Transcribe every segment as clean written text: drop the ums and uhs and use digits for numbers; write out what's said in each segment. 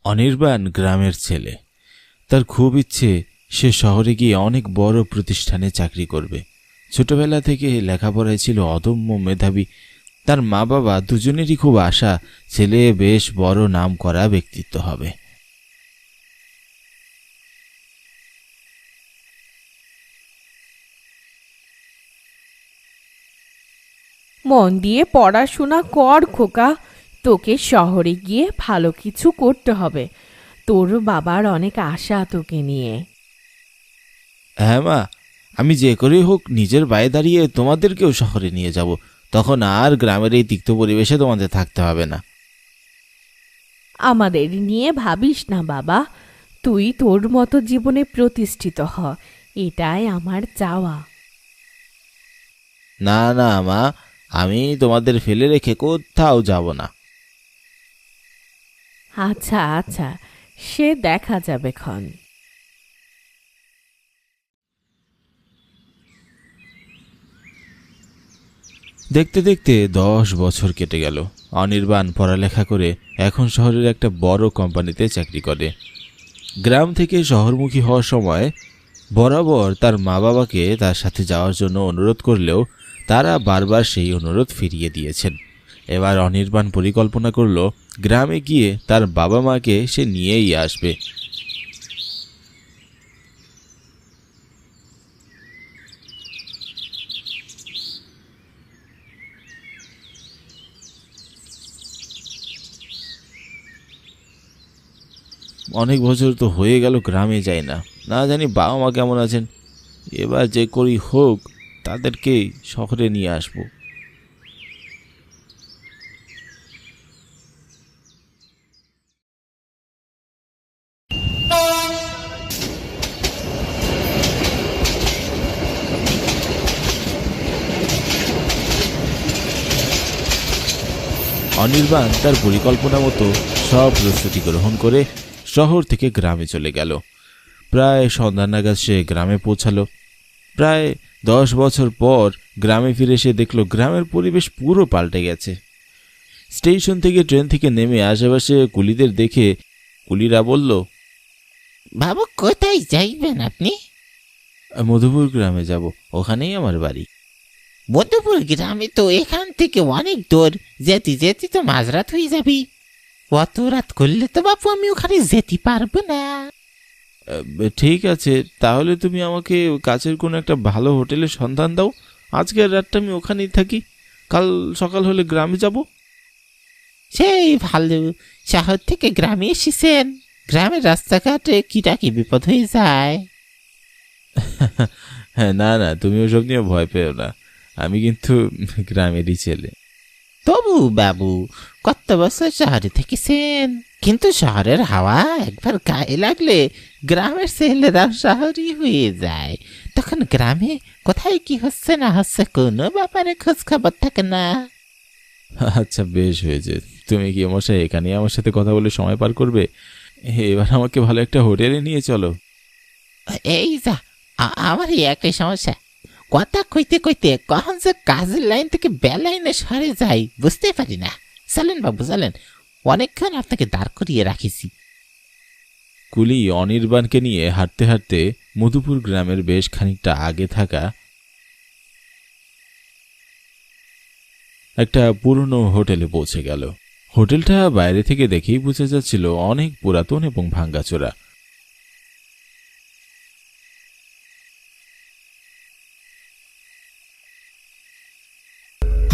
অনির্বাণ গ্রামের ছেলে। তার খুব ইচ্ছে সে শহরে গিয়ে অনেক বড় প্রতিষ্ঠানে চাকরি করবে। ছোটবেলা থেকে লেখাপড়ায় ছিল অদম্য মেধাবী। তার মা বাবা দুজনেরই খুব আশা ছেলে বেশ বড় নাম করা ব্যক্তিত্ব হবে। মন দিয়ে পড়াশোনা কর খোকা, তোকে শহরে গিয়ে ভালো কিছু করতে হবে। তোর বাবার অনেক আশা তোকে নিয়ে। হ্যাঁ মা, আমি যে করেই হোক নিজের পায়ে দাঁড়িয়ে তোমাদেরকেও শহরে নিয়ে যাব। তখন আর গ্রামের এই তিক্ত পরিবেশে তোমাদের থাকতে হবে না। আমাদের নিয়ে ভাবিস না বাবা, তুই তোর মতো জীবনে প্রতিষ্ঠিত হ, এটাই আমার চাওয়া। না না মা, আমি তোমাদের ফেলে রেখে কোথাও যাব না। আচ্ছা আচ্ছা, সে দেখা যাবে ক্ষণ। দেখতে দেখতে 10 বছর কেটে গেল। অনির্বাণ পড়ালেখা করে এখন শহরের একটা বড় কোম্পানিতে চাকরি করে। গ্রাম থেকে শহরমুখী হওয়ার সময় বরাবর তার মা বাবাকে তার সাথে যাওয়ার জন্য অনুরোধ করলেও তারা বারবার সেই অনুরোধ ফিরিয়ে দিয়েছেন। এবার অনির্বাণ পরিকল্পনা করল গ্রামে গিয়ে তার বাবা মাকে সে নিয়েই আসবে। অনেক বছর তো হয়ে গেল গ্রামে যাই না, না জানি বাবা মা কেমন আছেন। এবার যে করি হোক তাদেরকে শহরে নিয়ে আসবো। অনির্বাণ তার পরিকল্পনা মতো সব প্রস্তুতি গ্রহণ করে শহর থেকে গ্রামে চলে গেল। প্রায় সন্ধ্যা নাগাদ সে গ্রামে পৌঁছালো। প্রায় 10 বছর পর গ্রামে ফিরে সে দেখল গ্রামের পরিবেশ পুরো পাল্টে গেছে। স্টেশন থেকে ট্রেন থেকে নেমে আশেপাশে কুলিদের দেখে কুলিরা বলল, বাবু কোথায় যাইবেন আপনি? মধুপুর গ্রামে যাব, ওখানেই আমার বাড়ি। মধুপুর গ্রামে তো এখান থেকে অনেক দূর, যেতে যেতে তো মাঝরাত হয়ে যাবি। অত রাত করলে তো বাপু আমি ওখানে যেতে পারবো না। ঠিক আছে, তাহলে তুমি আমাকে কাছের কোনো একটা ভালো হোটেলের সন্ধান দাও। আজকের রাতটা আমি ওখানেই থাকি, কাল সকাল হলে গ্রামে যাব। সেই ভালো, শহর থেকে গ্রামে এসেছেন, গ্রামের রাস্তাঘাটে কিটা কি বিপদ হয়ে যায়। হ্যাঁ, না না, তুমি ওসব নিয়ে ভয় পেও না, আমি কিন্তু গ্রামেরই ছেলে। তবু বাবু কত বছর শহরে থেকেছেন, কিন্তু শহরের হাওয়া একবার গায়ে লাগলে গ্রামের ছেলেরা শহরই হয়ে যায়। তখন গ্রামে কোথায় কি হচ্ছে না হচ্ছে কোনো ব্যাপারে খোঁজ খবর থাকে না। আচ্ছা বেশ হয়েছে, তুমি কি মশাই এখানে আমার সাথে কথা বলে সময় পার করবে? এবার আমাকে ভালো একটা হোটেলে নিয়ে চলো। এই যা, আমার এই একটাই সমস্যা, কথা কইতে কইতে কখন যে কাজের লাইন থেকে বেলাইনে সরে যাই বুঝতে পারি না। চলেন বাবু চলেন, অনেকক্ষণ আপনাকে দাঁড় করিয়ে রাখিছি। কুলি অনির্বাণকে নিয়ে হাঁটতে হাঁটতে মধুপুর গ্রামের বেশ খানিকটা আগে থাকা একটা পুরনো হোটেলে পৌঁছে গেল। হোটেলটা বাইরে থেকে দেখেই বোঝা যাচ্ছিল অনেক পুরাতন এবং ভাঙ্গাচোরা।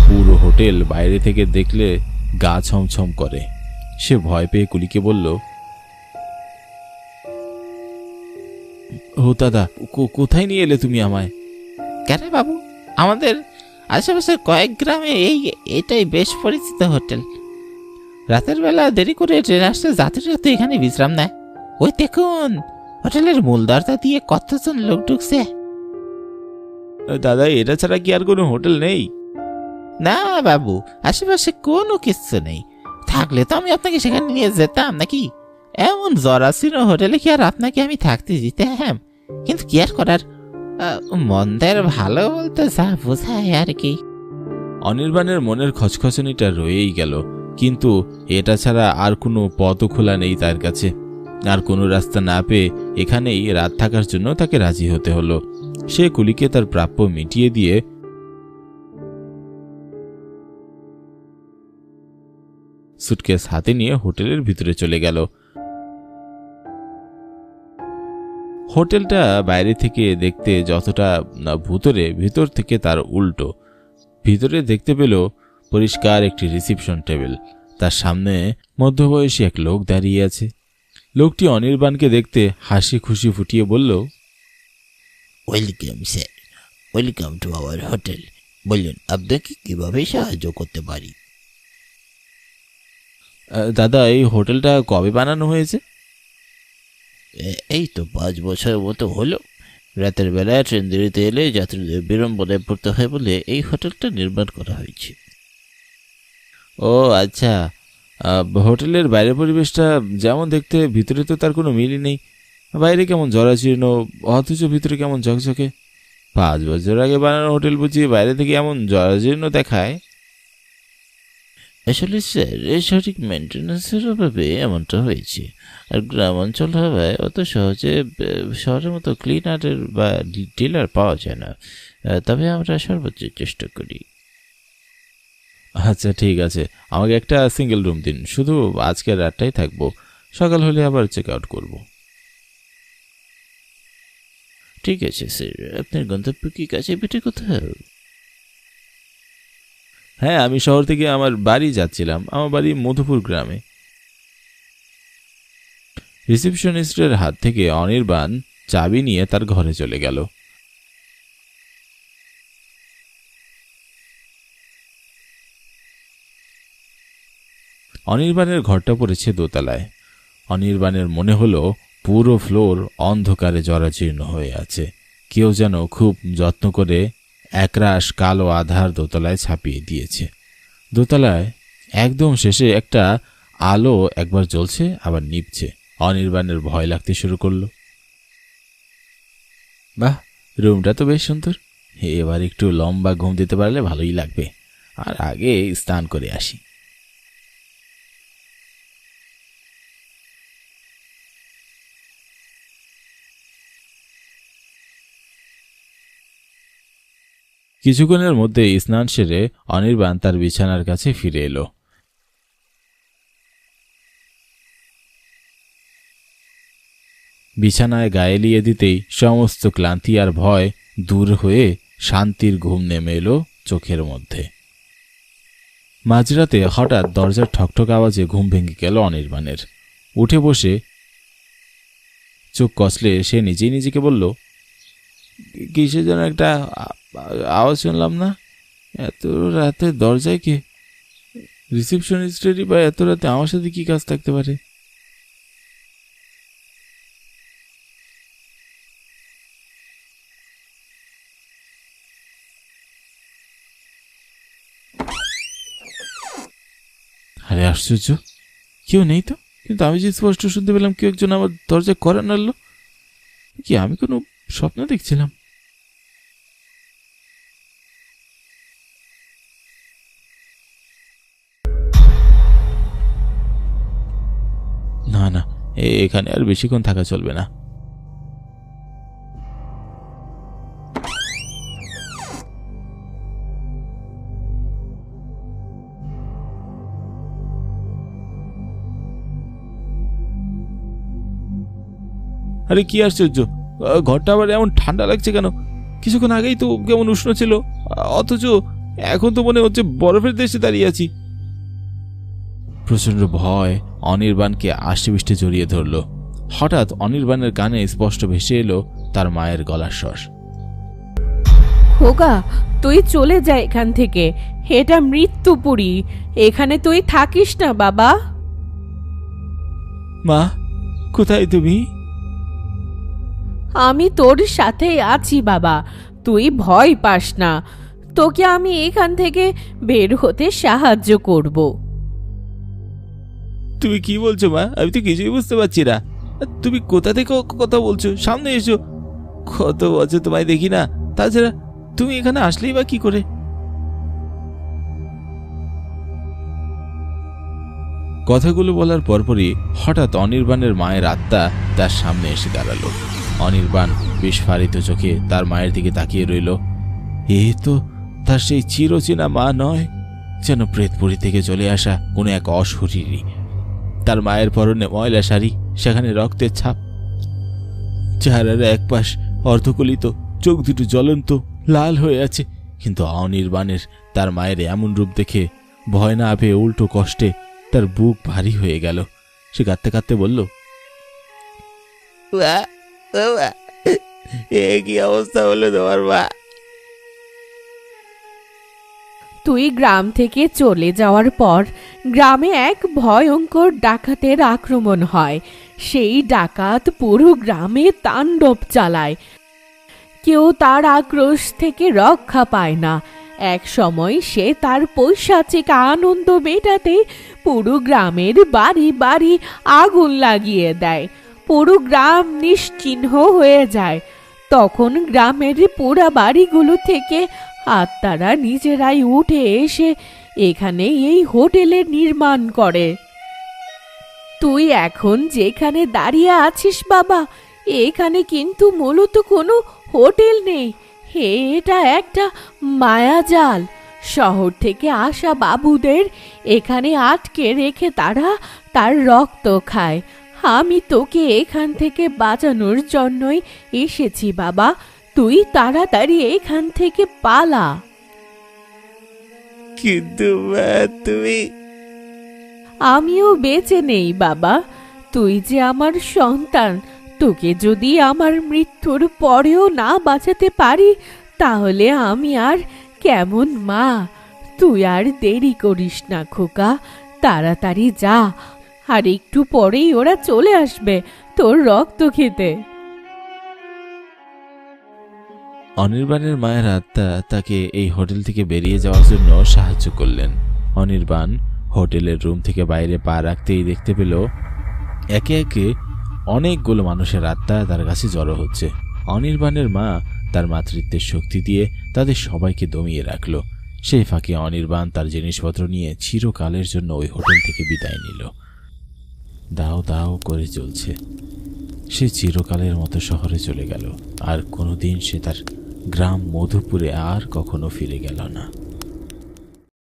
পুরো হোটেল বাইরে থেকে দেখলে গা ছমছম করে। সে ভয় পেয়ে কুলিকে বলল, ও দাদা, কোথায় নিয়ে এলে তুমি আমায়? কেন বাবু, আমাদের আশেপাশের কয়েক গ্রামে এটাই বেশ পরিচিত হোটেল। রাতের বেলা দেরি করে ট্রেন আসতে যাত্রীরা তো এখানে বিশ্রাম নেয়। ওই দেখুন হোটেলের মূল দরজা দিয়ে কতজন লোক ঢুকছে। দাদা, এটা ছাড়া কি আর কোনো হোটেল নেই? না বাবু, আশেপাশে কোনো কিছু নেই, থাকলে তো আমি আপনাকে সেখানে নিয়ে যেতাম নাকি। এমন জরাসীর্ণ হোটেলে কি আর আপনাকে আমি থাকতে দিতাম? কিন্তু কি আর করার, মন্দের ভালো বলতে যা বোঝায় আর কি। অনির্বাণের মনের খচখচনিটা রয়েই গেল। কিন্তু এটা ছাড়া আর কোনো পথও খোলা নেই তার কাছে। আর কোনো রাস্তা না পেয়ে এখানেই রাত থাকার জন্য তাকে রাজি হতে হলো। সে কুলিকে তার প্রাপ্য মিটিয়ে দিয়ে সুটকেস হাতে নিয়ে হোটেলের ভিতরে চলে গেল। হোটেলটা বাইরে থেকে দেখতে যতটা ভুতুরে, ভিতর থেকে তার উল্টো। ভিতরে দেখতে পেল পরিষ্কার একটি রিসিপশন টেবিল, তার সামনে মধ্যবয়সী এক লোক দাঁড়িয়ে আছে। লোকটি অনির্বাণকে দেখতে হাসি খুশি ফুটিয়ে বলল, welcome sir, welcome to our hotel. বলুন আপনাকে কিভাবে সাহায্য করতে পারি? দাদা, এই হোটেলটা কবে বানানো হয়েছে? এই তো 5 বছর মতো হলো। রাতের বেলায় ট্রেন দেরিতে এলে যাত্রীদের বিড়ম্বনায় পড়তে হয় বলে এই হোটেলটা নির্মাণ করা হয়েছে। ও আচ্ছা। হোটেলের বাইরের পরিবেশটা যেমন দেখতে, ভিতরে তো তার কোনো মিলই নেই। বাইরে কেমন জরাজীর্ণ, অথচ ভিতরে কেমন ঝকঝকে। 5 বছর আগে বানানো হোটেল বুঝিয়ে বাইরে থেকে এমন জরাজীর্ণ দেখায়? আসলে স্যার, সঠিক মেনটেন্যান্সের অভাবে এমনটা হয়েছে। আর গ্রাম অঞ্চল হওয়ায় অত সহজে শহরের মতো ক্লিনারের বা ডিলার পাওয়া যায় না। তবে আমরা সর্বোচ্চ চেষ্টা করি। আচ্ছা ঠিক আছে, আমাকে একটা সিঙ্গেল রুম দিন। শুধু আজকের রাতটাই থাকবো, সকাল হলে আবার চেক আউট করবো। ঠিক আছে স্যার, আপনার গন্তব্য কি কাছে পিঠে কোথাও? হ্যাঁ, আমি শহর থেকে আমার বাড়ি যাচ্ছিলাম। আমার বাড়ি মধুপুর গ্রামে। রিসেপশনিস্টের হাত থেকে অনির্বাণ চাবি নিয়ে তার ঘরে চলে গেল। অনির্বাণের ঘরটা পড়েছে দোতলায়। অনির্বাণের মনে হলো পুরো ফ্লোর অন্ধকারে জরাজীর্ণ হয়ে আছে। কেউ যেন খুব যত্ন করে একরাশ কালো আধার দোতলায় ছাপিয়ে দিয়েছে। দোতলায় একদম শেষে একটা আলো একবার জ্বলছে আবার নিভছে। অনির্বাণের ভয় লাগতে শুরু করলো। বাহ, রুমটা তো বেশ সুন্দর। এবার একটু লম্বা ঘুম দিতে পারলে ভালোই লাগবে। আর আগে স্নান করে আসি। কিছুক্ষণের মধ্যে স্নান সেরে অনির্বাণ তার বিছানার কাছে ফিরে এলো। বিছানায় গায়ে লিয়ে দিতেই সমস্ত ক্লান্তি আর ভয় দূর হয়ে শান্তির ঘুম নেমে এলো চোখের মধ্যে। মাঝরাতে হঠাৎ দরজার ঠকঠক আওয়াজে ঘুম ভেঙে গেল অনির্বাণের। উঠে বসে চোখ কষলে সে নিজেই নিজেকে বলল, কিসের যেন একটা আওয়াজ শুনলাম না? এত রাতে দরজায় কে? রিসেপশনিস্টেরই বা এত রাতে আমার সাথে কি কাজ থাকতে পারে? আরে আশ্চর্য, কেউ নেই তো। কিন্তু আমি যে স্পষ্ট শুনতে পেলাম কেউ একজন আমার দরজায় কড়া নাড়ল। কি আমি কোনো স্বপ্ন দেখছিলাম? না না, এখানে আর বেশিক্ষণ থাকা চলবে না। আরে কি আশ্চর্য, ঘরটা আবার এমন ঠান্ডা লাগছে কেন? কিছুক্ষণ আগেই তো কেমন উষ্ণ ছিল, অথচ এখন তো মনে হচ্ছে বরফের দেশে দাঁড়িয়ে আছি। প্রচন্ড ভয় অনির্বাণকে আষ্টেপৃষ্টে জড়িয়ে ধরল। হঠাৎ অনির্বাণের কানে স্পষ্ট ভেসে এলো তার মায়ের গলার স্বর। খোকা, তুই চলে যা এখান থেকে। এটা মৃত্যুপুরী, এখানে তুই থাকিস না বাবা। মা, কোথায় তুমি? আমি তোর সাথেই আছি বাবা, তুই ভয় পাস না। তোকে আমি এখান থেকে বের হতে সাহায্য করব। তুমি কি বলছো মা? আমি তো কিছুই বুঝতে পারছি না। তুমি কোথা থেকে কথা বলছো? সামনে এসো। কত বছর তোমায় দেখি না। তাছাড়া তুমি এখানে আসলেই বা কি করে? কথাগুলো বলার পরপরই হঠাৎ অনির্বাণের মায়ের আত্মা তার সামনে এসে দাঁড়ালো। অনির্বাণ বিস্ফারিত চোখে তার মায়ের দিকে তাকিয়ে রইল। এ তো তার সেই চিরচেনা মা নয়, যেন প্রেতপুরী থেকে চলে আসা কোনো এক অশরীরী। তার মায়ের পরনে ময়লা শাড়ি, সেখানে রক্তের ছাপ, চেহারার এক পাশ অর্ধকলিত, চোখ দুটো জ্বলন্ত লাল হয়ে আছে। কিন্তু অনির্বাণের তার মায়ের এমন রূপ দেখে ভয় না পেয়ে উল্টো কষ্টে তার বুক ভারী হয়ে গেল। সে কাঁদতে কাঁদতে বলল, এ কি অবস্থা হলো তোমার মা? তুই গ্রাম থেকে চলে যাওয়ার পর গ্রামে এক ভয়ঙ্কর ডাকাতের আক্রমণ হয়। সেই ডাকাত পুরো গ্রামে তাণ্ডব চালায়। কেউ তার আক্রোশ থেকে রক্ষা পায় না। এক সময় সে তার পৈশাচিক আনন্দ মেটাতে পুরো গ্রামের বাড়ি বাড়ি আগুন লাগিয়ে দেয়। পুরো গ্রাম নিশ্চিহ্ন হয়ে যায়। তখন গ্রামের পুরা বাড়িগুলো থেকে আত্মারা নিজেরাই উঠে এসে এখানে এই হোটেলের নির্মাণ করে। তুই এখন যেখানে দাঁড়িয়ে আছিস বাবা, এখানে কিন্তু মূলত কোনো হোটেল নেই। এটা একটা মায়াজাল। শহর থেকে আসা বাবুদের এখানে আটকে রেখে তারা তার রক্ত খায়। আমি তোকে এখান থেকে বাঁচানোর জন্যই এসেছি বাবা। তুই তাড়াতাড়ি এখান থেকে পালা। কিন্তু তুমি... আমিও বেঁচে নেই বাবা। তুই যে আমার সন্তান, তোকে যদি আমার মৃত্যুর পরেও না বাঁচাতে পারি তাহলে আমি আর কেমন মা? তুই আর দেরি করিস না খোকা, তাড়াতাড়ি যা। আর একটু পরেই ওরা চলে আসবে তোর রক্ত খেতে। অনির্বাণের মায়ের আত্মা তাকে এই হোটেল থেকে বেরিয়ে যাওয়ার জন্য সাহায্য করলেন। অনির্বাণ হোটেলের রুম থেকে বাইরে পা রাখতেই দেখতে পেল একে একে অনেকগুলো মানুষের আত্মা তার কাছে জড়ো হচ্ছে। অনির্বাণের মা তার মাতৃত্বের শক্তি দিয়ে তাদের সবাইকে দমিয়ে রাখল। সেই ফাঁকে অনির্বাণ তার জিনিসপত্র নিয়ে চিরকালের জন্য ওই হোটেল থেকে বিদায় নিল। দাও দাও করে চলছে। সে চিরকালের মতো শহরে চলে গেল। আর কোনোদিন সে তার গ্রাম মধুপুরে আর কখনো ফিরে গেল না।